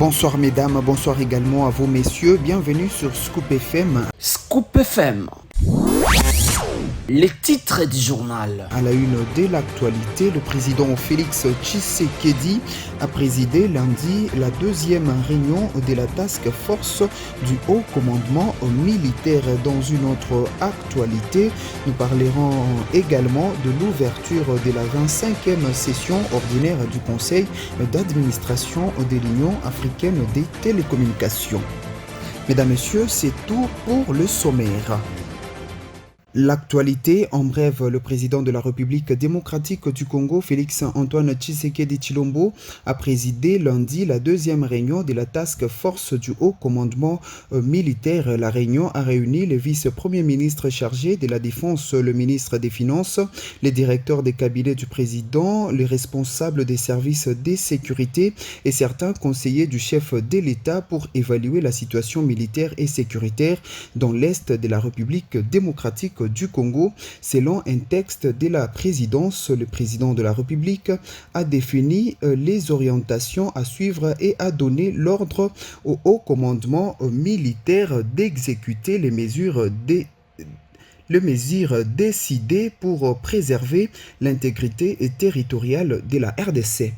Bonsoir mesdames, bonsoir également à vous messieurs, bienvenue sur Scoop FM. Scoop FM. Les titres du journal. À la une de l'actualité, le président Félix Tshisekedi a présidé lundi la deuxième réunion de la Task Force du Haut Commandement militaire. Dans une autre actualité, nous parlerons également de l'ouverture de la 25e session ordinaire du Conseil d'administration de l'Union africaine des télécommunications. Mesdames, Messieurs, c'est tout pour le sommaire. L'actualité, en bref, le président de la République démocratique du Congo, Félix Antoine Tshisekedi Tshilombo, a présidé lundi la deuxième réunion de la Task Force du Haut Commandement militaire. La réunion a réuni le vice-premier ministre chargé de la Défense, le ministre des Finances, les directeurs des cabinets du président, les responsables des services de sécurité et certains conseillers du chef de l'État pour évaluer la situation militaire et sécuritaire dans l'Est de la République démocratique du Congo. Selon un texte de la présidence, le président de la République a défini les orientations à suivre et a donné l'ordre au haut commandement militaire d'exécuter les mesures décidées pour préserver l'intégrité territoriale de la RDC.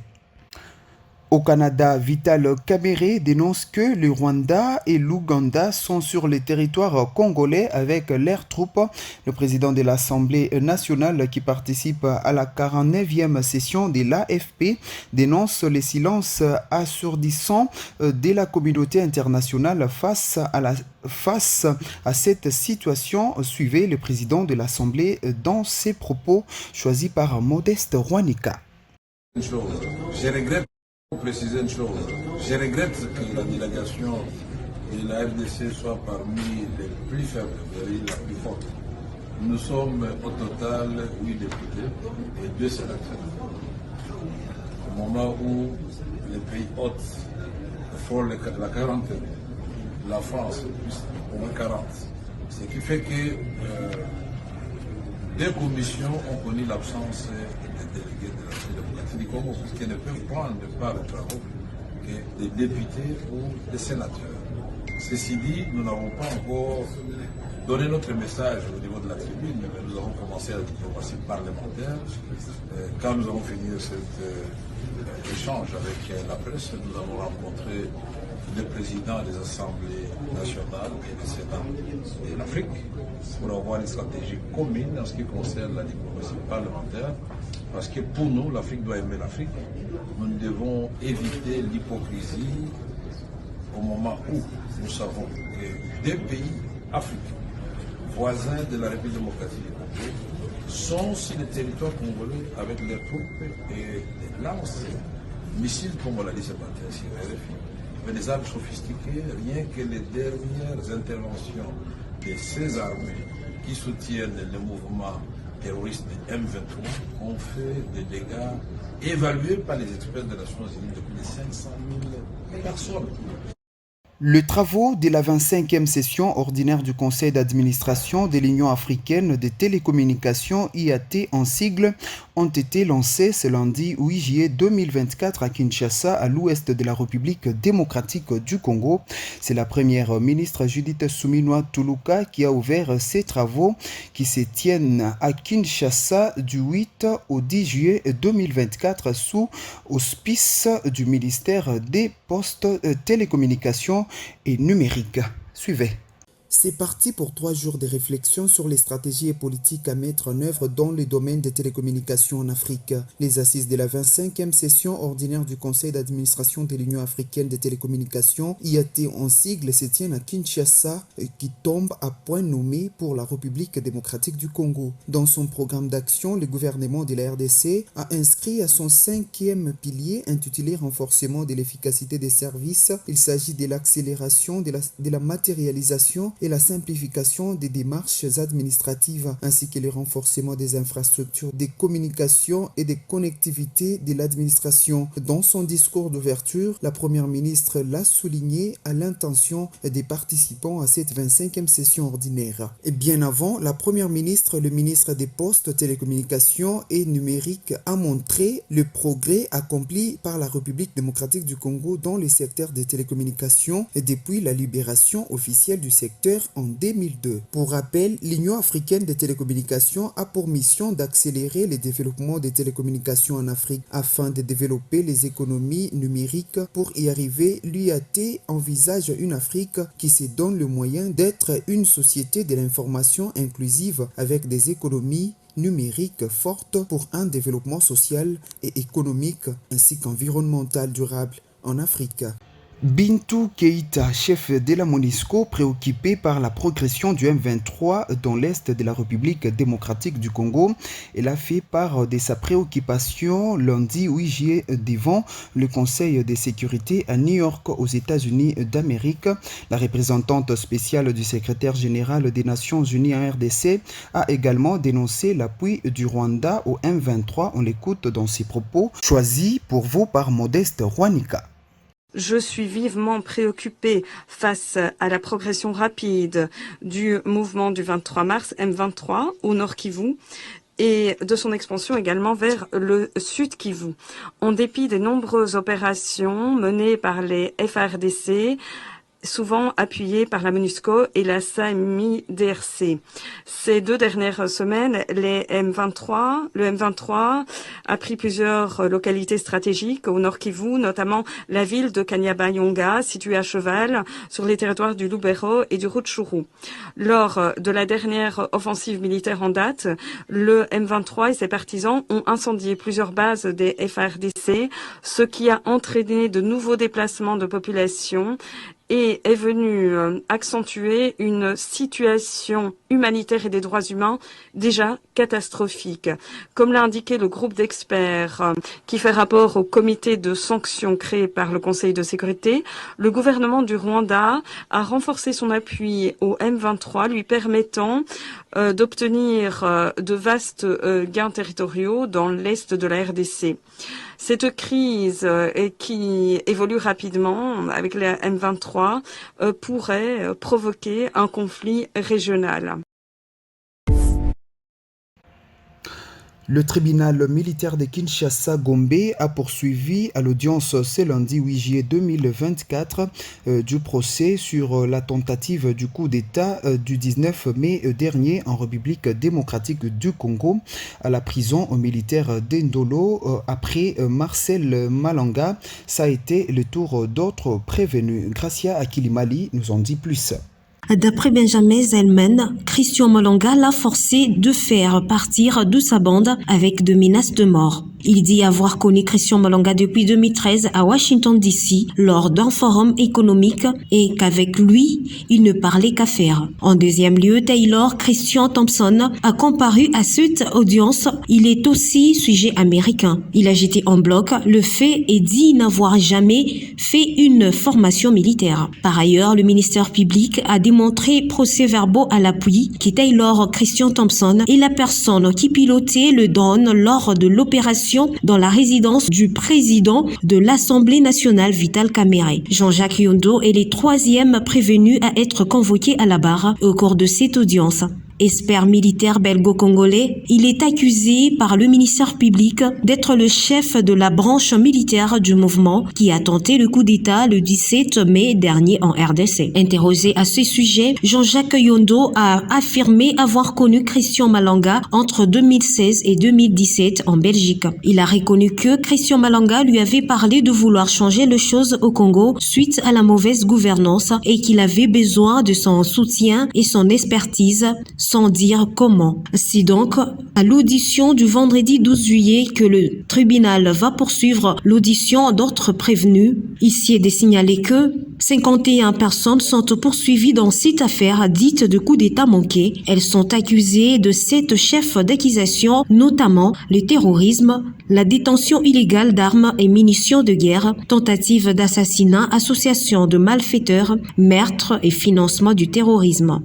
Au Canada, Vital Kamerhe dénonce que le Rwanda et l'Ouganda sont sur le territoire congolais avec leurs troupes. Le président de l'Assemblée nationale qui participe à la 49e session de l'AFP dénonce le silence assourdissant de la communauté internationale face à cette situation. Suivez le président de l'Assemblée dans ses propos choisis par Modeste Rwanika. Je regrette. Pour préciser une chose, je regrette que la délégation de la FDC soit parmi les plus faibles, la plus forte. Nous sommes au total 8 députés et 2 sénateurs. Au moment où les pays hôtes font la quarantaine, la France plus au moins 40. Ce qui fait que des commissions ont connu l'absence des délégués de la démocratie du Congo, qui ne peuvent prendre part aux travaux que des députés ou des sénateurs. Ceci dit, nous n'avons pas encore donné notre message au niveau de la tribune, mais nous avons commencé à la diplomatie parlementaire. Quand nous avons fini cet échange avec la presse, nous avons rencontré le président des assemblées nationales et des Sénats de l'Afrique pour avoir une stratégie commune en ce qui concerne la diplomatie parlementaire, parce que pour nous, l'Afrique doit aimer l'Afrique. Nous devons éviter l'hypocrisie au moment où nous savons que des pays africains, voisins de la République démocratique du Congo, sont sur le territoire congolais avec leurs troupes et des lances, missiles, comme on l'a dit ce matin sur RFI, mais des armes sophistiquées, rien que les dernières interventions de ces armées qui soutiennent le mouvement terroriste de M23 ont fait des dégâts évalués par les experts des Nations Unies de plus de 500 000 personnes. Les travaux de la 25e session ordinaire du Conseil d'administration de l'Union africaine des télécommunications IAT en sigle ont été lancés ce lundi 8 juillet 2024 à Kinshasa, à l'ouest de la République démocratique du Congo. C'est la première ministre Judith Suminwa Tuluka qui a ouvert ces travaux qui se tiennent à Kinshasa du 8 au 10 juillet 2024 sous auspice du ministère des Postes, Télécommunications et numérique. Suivez. C'est parti pour 3 jours de réflexion sur les stratégies et politiques à mettre en œuvre dans le domaine des télécommunications en Afrique. Les assises de la 25e session ordinaire du Conseil d'administration de l'Union africaine des télécommunications, IAT en sigle, se tiennent à Kinshasa, qui tombe à point nommé pour la République démocratique du Congo. Dans son programme d'action, le gouvernement de la RDC a inscrit à son 5e pilier intitulé Renforcement de l'efficacité des services. Il s'agit de l'accélération de la matérialisation et et la simplification des démarches administratives, ainsi que le renforcement des infrastructures des communications et des connectivités de l'administration. Dans son discours d'ouverture, la Première ministre l'a souligné à l'intention des participants à cette 25e session ordinaire. Et bien avant, la Première ministre, le ministre des Postes, Télécommunications et Numérique a montré le progrès accompli par la République démocratique du Congo dans le secteur des télécommunications depuis la libération officielle du secteur en 2002. Pour rappel, l'Union africaine des télécommunications a pour mission d'accélérer le développement des télécommunications en Afrique afin de développer les économies numériques. Pour y arriver, l'UAT envisage une Afrique qui se donne le moyen d'être une société de l'information inclusive avec des économies numériques fortes pour un développement social et économique ainsi qu'environnemental durable en Afrique. Bintou Keïta, chef de la MONUSCO, préoccupé par la progression du M23 dans l'est de la République démocratique du Congo, elle a fait part de sa préoccupation lundi 8 juillet devant le Conseil de sécurité à New York aux États-Unis d'Amérique. La représentante spéciale du secrétaire général des Nations Unies en RDC a également dénoncé l'appui du Rwanda au M23. On l'écoute dans ses propos choisis pour vous par Modeste Rwanika. Je suis vivement préoccupée face à la progression rapide du mouvement du 23 mars M23 au Nord Kivu et de son expansion également vers le Sud Kivu. En dépit des nombreuses opérations menées par les FARDC, souvent appuyé par la MONUSCO et la SAMI-DRC. Ces 2 dernières semaines, le M23 a pris plusieurs localités stratégiques au Nord Kivu, notamment la ville de Kanyabayonga, située à cheval sur les territoires du Lubero et du Rutshuru. Lors de la dernière offensive militaire en date, le M23 et ses partisans ont incendié plusieurs bases des FARDC, ce qui a entraîné de nouveaux déplacements de population et est venu accentuer une situation humanitaire et des droits humains déjà catastrophique. Comme l'a indiqué le groupe d'experts qui fait rapport au comité de sanctions créé par le Conseil de sécurité, le gouvernement du Rwanda a renforcé son appui au M23, lui permettant d'obtenir de vastes gains territoriaux dans l'est de la RDC. Cette crise qui évolue rapidement avec les M23 pourrait provoquer un conflit régional. Le tribunal militaire de Kinshasa Gombe a poursuivi à l'audience ce lundi 8 juillet 2024 du procès sur la tentative du coup d'État du 19 mai dernier en République démocratique du Congo à la prison militaire d'Endolo après Marcel Malanga. Ça a été le tour d'autres prévenus. Gracia Akilimali nous en dit plus. D'après Benjamin Zellman, Christian Malanga l'a forcé de faire partir de sa bande avec de menaces de mort. Il dit avoir connu Christian Malanga depuis 2013 à Washington DC lors d'un forum économique et qu'avec lui, il ne parlait qu'affaires. En deuxième lieu, Taylor Christian Thompson a comparu à cette audience. Il est aussi sujet américain. Il a jeté en bloc le fait et dit n'avoir jamais fait une formation militaire. Par ailleurs, le ministère public a démontré procès-verbaux à l'appui que Taylor Christian Thompson est la personne qui pilotait le drone lors de l'opération dans la résidence du président de l'Assemblée nationale Vital Kamerhe. Jean-Jacques Yondo est le troisième prévenu à être convoqué à la barre au cours de cette audience. Expert militaire belgo-congolais, il est accusé par le ministère public d'être le chef de la branche militaire du mouvement qui a tenté le coup d'État le 17 mai dernier en RDC. Interrogé à ce sujet, Jean-Jacques Yondo a affirmé avoir connu Christian Malanga entre 2016 et 2017 en Belgique. Il a reconnu que Christian Malanga lui avait parlé de vouloir changer les choses au Congo suite à la mauvaise gouvernance et qu'il avait besoin de son soutien et son expertise. sans dire comment. C'est donc à l'audition du vendredi 12 juillet que le tribunal va poursuivre l'audition d'autres prévenus. Ici est de signaler que 51 personnes sont poursuivies dans cette affaire dite de coup d'État manqué. Elles sont accusées de 7 chefs d'accusation, notamment le terrorisme, la détention illégale d'armes et munitions de guerre, tentative d'assassinat, association de malfaiteurs, meurtre et financement du terrorisme.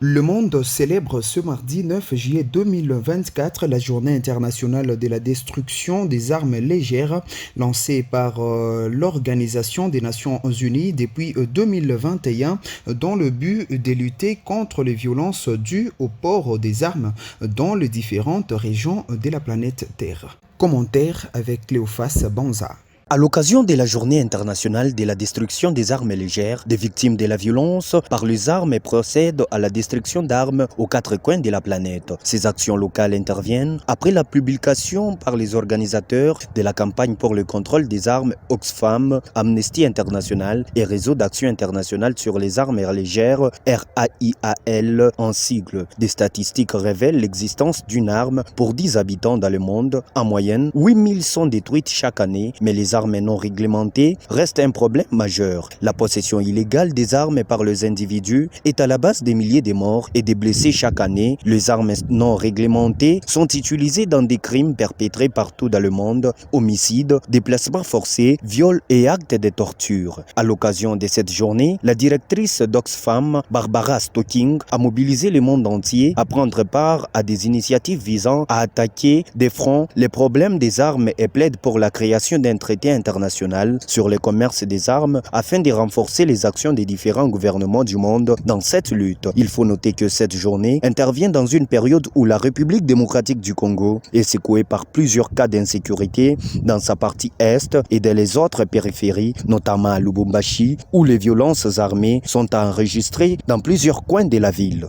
Le monde célèbre ce mardi 9 juillet 2024 la journée internationale de la destruction des armes légères lancée par l'Organisation des Nations Unies depuis 2021 dans le but de lutter contre les violences dues au port des armes dans les différentes régions de la planète Terre. Commentaire avec Cléophas Banza. À l'occasion de la Journée internationale de la destruction des armes légères, des victimes de la violence par les armes procèdent à la destruction d'armes aux 4 coins de la planète. Ces actions locales interviennent après la publication par les organisateurs de la campagne pour le contrôle des armes Oxfam, Amnesty International et Réseau d'action internationale sur les armes légères, RAIAL en sigle. Des statistiques révèlent l'existence d'une arme pour 10 habitants dans le monde. En moyenne, 8000 sont détruites chaque année, mais les armes non réglementées reste un problème majeur. La possession illégale des armes par les individus est à la base des milliers de morts et des blessés chaque année. Les armes non réglementées sont utilisées dans des crimes perpétrés partout dans le monde, homicides, déplacements forcés, viols et actes de torture. À l'occasion de cette journée, la directrice d'Oxfam, Barbara Stocking, a mobilisé le monde entier à prendre part à des initiatives visant à attaquer de front les problèmes des armes et plaide pour la création d'un traité international sur le commerce des armes afin de renforcer les actions des différents gouvernements du monde dans cette lutte. Il faut noter que cette journée intervient dans une période où la République démocratique du Congo est secouée par plusieurs cas d'insécurité dans sa partie est et dans les autres périphéries, notamment à Lubumbashi, où les violences armées sont enregistrées dans plusieurs coins de la ville.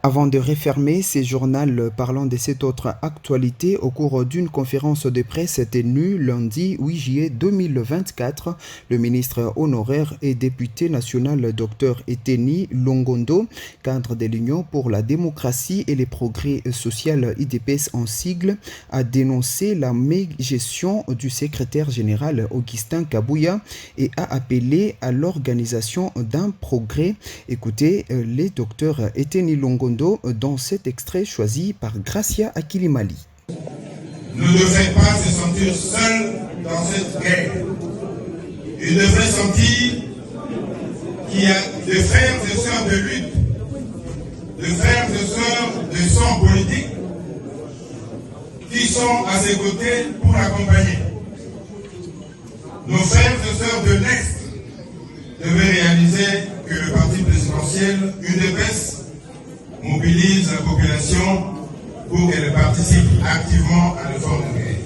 Avant de refermer ces journaux parlant de cette autre actualité, au cours d'une conférence de presse tenue lundi 8 juillet 2024, le ministre honoraire et député national Dr Eteni Longondo, cadre de l'Union pour la démocratie et les progrès social IDPS en sigle, a dénoncé la mégestion du secrétaire général Augustin Kabouya et a appelé à l'organisation d'un progrès. Écoutez les Dr Eteni Longondo dans cet extrait choisi par Gracia Akilimali. Ne devrait pas se sentir seul dans cette guerre. Il devrait sentir qu'il y a des frères et sœurs de lutte, des frères et sœurs de sang politique qui sont à ses côtés pour l'accompagner. Nos frères et sœurs de l'Est devaient réaliser que le parti présidentiel UDPS mobilise la population pour qu'elle participe activement à l'effort de guerre.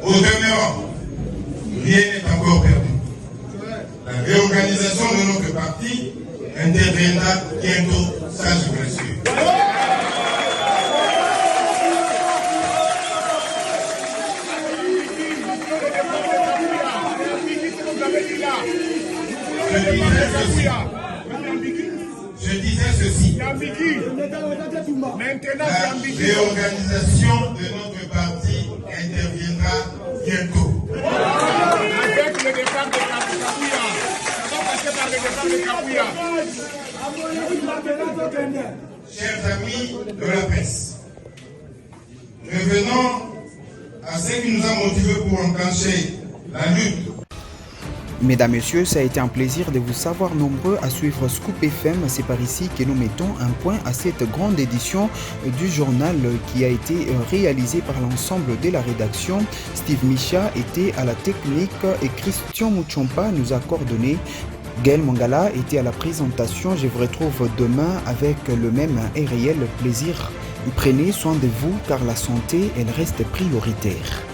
Au demeurant, rien n'est encore perdu. La réorganisation de notre parti interviendra bientôt, ça je vous l'assure. Je disais ceci. La réorganisation de notre parti interviendra bientôt. Avec le départ de Kabouya. Ça va passer par le départ de Kabouya. Chers amis de la presse, revenons à ce qui nous a motivés pour enclencher la lutte. Mesdames, Messieurs, ça a été un plaisir de vous savoir nombreux à suivre Scoop FM. C'est par ici que nous mettons un point à cette grande édition du journal qui a été réalisée par l'ensemble de la rédaction. Steve Micha était à la technique et Christian Mouchompa nous a coordonné. Gaël Mangala était à la présentation. Je vous retrouve demain avec le même et réel plaisir. Prenez soin de vous car la santé, elle reste prioritaire.